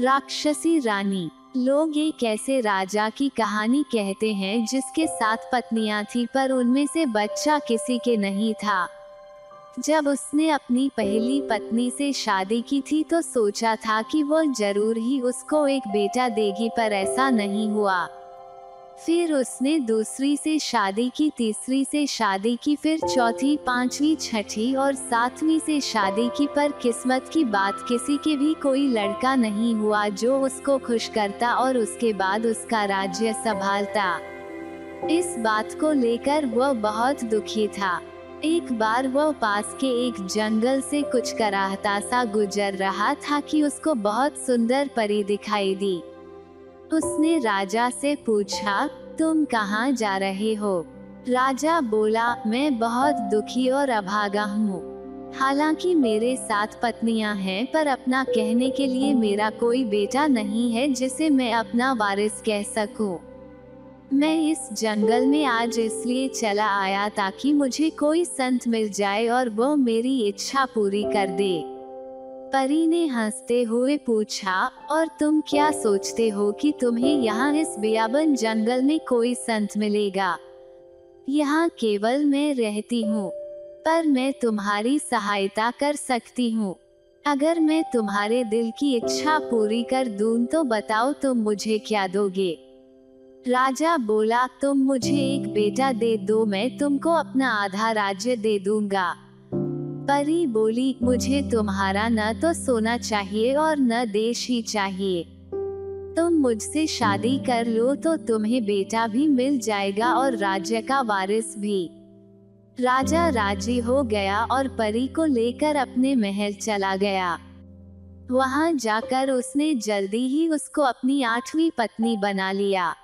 राक्षसी रानी। लोग एक ऐसे राजा की कहानी कहते हैं जिसके 7 पत्नियां थी, पर उनमें से बच्चा किसी के नहीं था। जब उसने अपनी पहली पत्नी से शादी की थी तो सोचा था कि वो जरूर ही उसको एक बेटा देगी, पर ऐसा नहीं हुआ। फिर उसने दूसरी से शादी की, तीसरी से शादी की, फिर चौथी, पांचवी, छठी और सातवीं से शादी की, पर किस्मत की बात किसी के भी कोई लड़का नहीं हुआ जो उसको खुश करता और उसके बाद उसका राज्य संभालता। इस बात को लेकर वह बहुत दुखी था। एक बार वह पास के एक जंगल से कुछ कराहता सा गुजर रहा था कि उसको बहुत सुंदर परी दिखाई दी। उसने राजा से पूछा, तुम कहाँ जा रहे हो? राजा बोला, मैं बहुत दुखी और अभागा हूँ। हालांकि मेरे 7 पत्नियां हैं, पर अपना कहने के लिए मेरा कोई बेटा नहीं है जिसे मैं अपना वारिस कह सकूं। मैं इस जंगल में आज इसलिए चला आया ताकि मुझे कोई संत मिल जाए और वो मेरी इच्छा पूरी कर दे। परी ने हंसते हुए पूछा, और तुम क्या सोचते हो कि तुम्हें यहाँ इस बियाबन जंगल में कोई संत मिलेगा? यहाँ केवल मैं रहती हूँ, पर मैं तुम्हारी सहायता कर सकती हूँ। अगर मैं तुम्हारे दिल की इच्छा पूरी कर दूं तो बताओ, तुम मुझे क्या दोगे? राजा बोला, तुम मुझे एक बेटा दे दो, मैं तुमको अपना आधा राज्य दे दूंगा। परी बोली, मुझे तुम्हारा न तो सोना चाहिए और न देश ही चाहिए। तुम मुझसे शादी कर लो तो तुम्हें बेटा भी मिल जाएगा और राज्य का वारिस भी। राजा राजी हो गया और परी को लेकर अपने महल चला गया। वहां जाकर उसने जल्दी ही उसको अपनी 8वीं पत्नी बना लिया।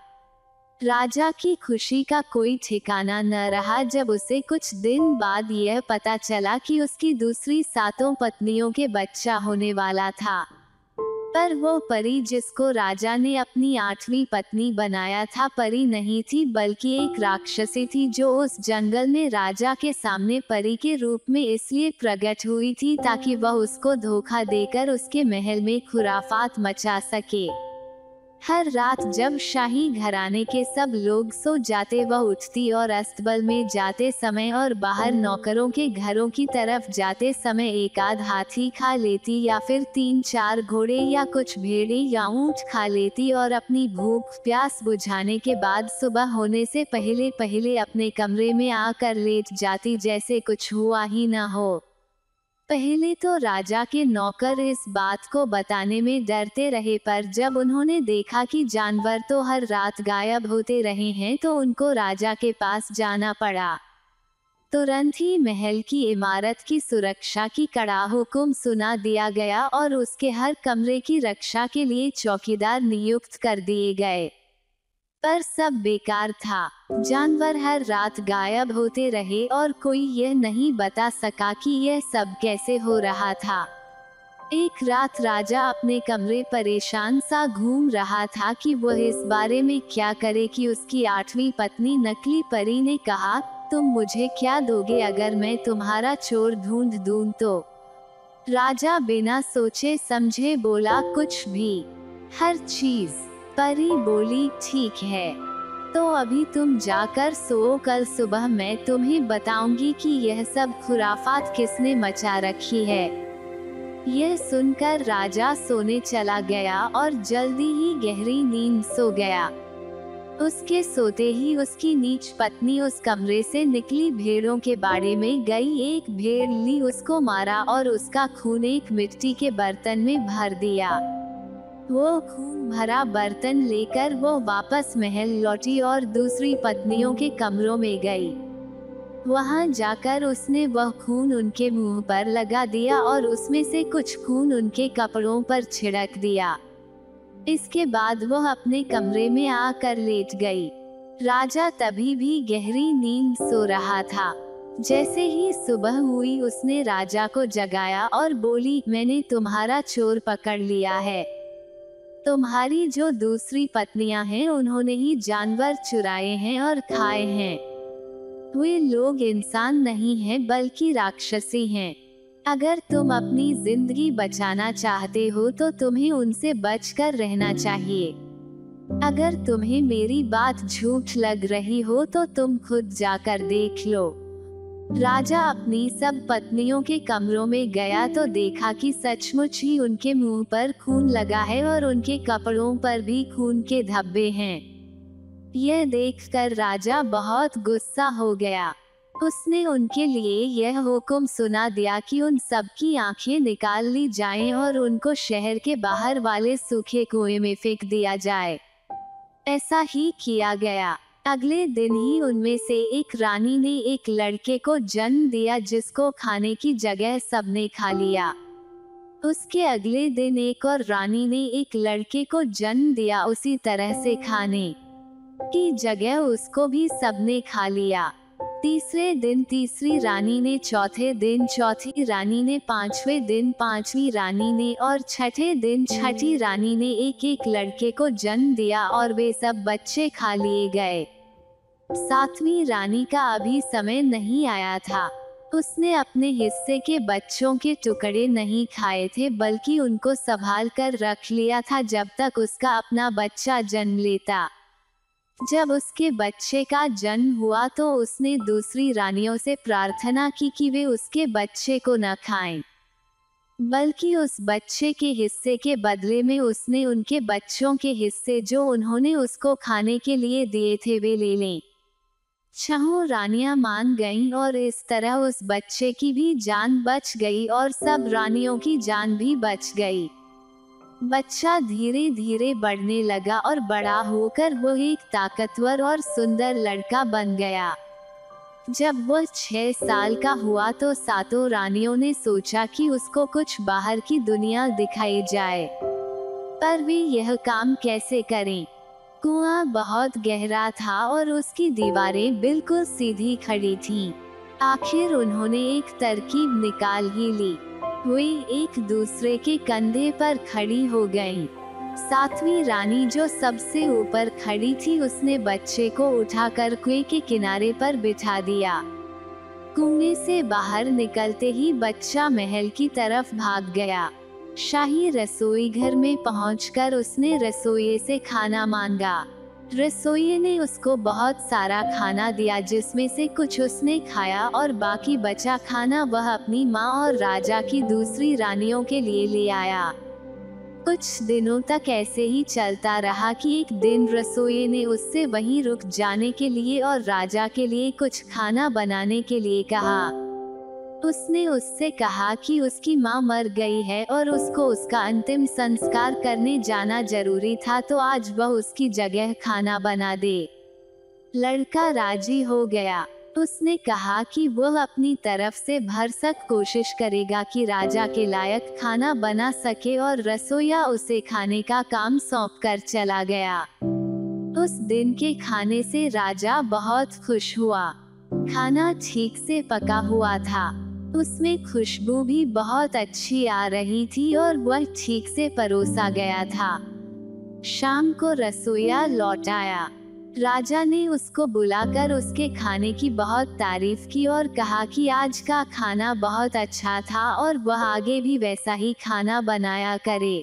राजा की खुशी का कोई ठिकाना न रहा जब उसे कुछ दिन बाद यह पता चला कि उसकी दूसरी 7 पत्नियों के बच्चा होने वाला था। पर वो परी जिसको राजा ने अपनी 8वीं पत्नी बनाया था, परी नहीं थी बल्कि एक राक्षसी थी जो उस जंगल में राजा के सामने परी के रूप में इसलिए प्रकट हुई थी ताकि वह उसको धोखा देकर उसके महल में खुराफात मचा सके। हर रात जब शाही घराने के सब लोग सो जाते, वह उठती और अस्तबल में जाते समय और बाहर नौकरों के घरों की तरफ जाते समय एक आध हाथी खा लेती या फिर 3-4 घोड़े या कुछ भेड़े या ऊंट खा लेती और अपनी भूख प्यास बुझाने के बाद सुबह होने से पहले पहले अपने कमरे में आकर लेट जाती जैसे कुछ हुआ ही न हो। पहले तो राजा के नौकर इस बात को बताने में डरते रहे, पर जब उन्होंने देखा कि जानवर तो हर रात गायब होते रहे हैं तो उनको राजा के पास जाना पड़ा। तुरंत ही महल की इमारत की सुरक्षा की कड़ा हुक्म सुना दिया गया और उसके हर कमरे की रक्षा के लिए चौकीदार नियुक्त कर दिए गए। पर सब बेकार था। जानवर हर रात गायब होते रहे और कोई यह नहीं बता सका कि यह सब कैसे हो रहा था। एक रात राजा अपने कमरे परेशान सा घूम रहा था कि वह इस बारे में क्या करे कि उसकी 8वीं पत्नी नकली परी ने कहा, तुम मुझे क्या दोगे अगर मैं तुम्हारा चोर ढूंढ दूं तो? राजा बिना सोचे समझे बोला, कुछ भी, हर चीज। परी बोली, ठीक है, तो अभी तुम जाकर सो, कल सुबह मैं तुम्हें बताऊंगी कि यह सब खुराफात किसने मचा रखी है। यह सुनकर राजा सोने चला गया और जल्दी ही गहरी नींद सो गया। उसके सोते ही उसकी नीच पत्नी उस कमरे से निकली, भेड़ों के बाड़े में गई, एक भेड़ ली, उसको मारा और उसका खून एक मिट्टी के बर्तन में भर दिया। वो खून भरा बर्तन लेकर वो वापस महल लौटी और दूसरी पत्नियों के कमरों में गई। वहां जाकर उसने वह खून उनके मुंह पर लगा दिया और उसमें से कुछ खून उनके कपड़ों पर छिड़क दिया। इसके बाद वह अपने कमरे में आकर लेट गई। राजा तभी भी गहरी नींद सो रहा था। जैसे ही सुबह हुई उसने राजा को जगाया और बोली, मैंने तुम्हारा चोर पकड़ लिया है। तुम्हारी जो दूसरी पत्नियां हैं उन्होंने ही जानवर चुराए हैं और खाए हैं। वे लोग इंसान नहीं हैं बल्कि राक्षसी हैं। अगर तुम अपनी जिंदगी बचाना चाहते हो तो तुम्हें उनसे बचकर रहना चाहिए। अगर तुम्हें मेरी बात झूठ लग रही हो तो तुम खुद जाकर देख लो। राजा अपनी सब पत्नियों के कमरों में गया तो देखा कि सचमुच ही उनके मुंह पर खून लगा है और उनके कपड़ों पर भी खून के धब्बे हैं। यह देखकर राजा बहुत गुस्सा हो गया। उसने उनके लिए यह हुक्म सुना दिया कि उन सब की आंखें निकाल ली जाएं और उनको शहर के बाहर वाले सूखे कुएं में फेंक दिया जाए। ऐसा ही किया गया। अगले दिन ही उनमें से एक रानी ने एक लड़के को जन्म दिया जिसको खाने की जगह सबने खा लिया। उसके अगले दिन एक और रानी ने एक लड़के को जन्म दिया, उसी तरह से खाने की जगह उसको भी सबने खा लिया। तीसरे दिन तीसरी रानी ने, चौथे दिन चौथी रानी ने, पांचवें दिन पांचवी रानी ने और छठे दिन छठी रानी ने एक एक लड़के को जन्म दिया और वे सब बच्चे खा लिए गए। सातवीं रानी का अभी समय नहीं आया था। उसने अपने हिस्से के बच्चों के टुकड़े नहीं खाए थे बल्कि उनको संभाल कर रख लिया था जब तक उसका अपना बच्चा जन्म लेता। जब उसके बच्चे का जन्म हुआ तो उसने दूसरी रानियों से प्रार्थना की कि वे उसके बच्चे को न खाएं, बल्कि उस बच्चे के हिस्से के बदले में उसने उनके बच्चों के हिस्से जो उन्होंने उसको खाने के लिए दिए थे वे ले लें। छहों रानियां मान गईं और इस तरह उस बच्चे की भी जान बच गई और सब रानियों की जान भी बच गई। बच्चा धीरे धीरे बढ़ने लगा और बड़ा होकर वो एक ताकतवर और सुंदर लड़का बन गया। जब वो 6 साल का हुआ तो सातों रानियों ने सोचा कि उसको कुछ बाहर की दुनिया दिखाई जाए, पर वे यह काम कैसे करें। कुआं बहुत गहरा था और उसकी दीवारें बिल्कुल सीधी खड़ी थीं। आखिर उन्होंने एक तरकीब निकाल ही ली। वे एक दूसरे के कंधे पर खड़ी हो गईं। सातवीं रानी जो सबसे ऊपर खड़ी थी उसने बच्चे को उठाकर कुएं के किनारे पर बिठा दिया। कुएं से बाहर निकलते ही बच्चा महल की तरफ भाग गया। शाही रसोई घर में पहुंचकर उसने रसोइये से खाना मांगा। रसोइये ने उसको बहुत सारा खाना दिया जिसमें से कुछ उसने खाया और बाकी बचा खाना वह अपनी माँ और राजा की दूसरी रानियों के लिए ले आया। कुछ दिनों तक ऐसे ही चलता रहा कि एक दिन रसोइये ने उससे वहीं रुक जाने के लिए और राजा के लिए कुछ खाना बनाने के लिए कहा। उसने उससे कहा कि उसकी माँ मर गई है और उसको उसका अंतिम संस्कार करने जाना जरूरी था, तो आज वह उसकी जगह खाना बना दे। लड़का राजी हो गया। उसने कहा कि वह अपनी तरफ से भरसक कोशिश करेगा कि राजा के लायक खाना बना सके और रसोइया उसे खाने का काम सौंप कर चला गया। उस दिन के खाने से राजा बहुत खुश हुआ। खाना ठीक से पका हुआ था, उसमें खुशबू भी बहुत अच्छी आ रही थी और वह ठीक से परोसा गया था। शाम को रसोइया लौट आया। राजा ने उसको बुलाकर उसके खाने की बहुत तारीफ की और कहा कि आज का खाना बहुत अच्छा था और वह आगे भी वैसा ही खाना बनाया करे।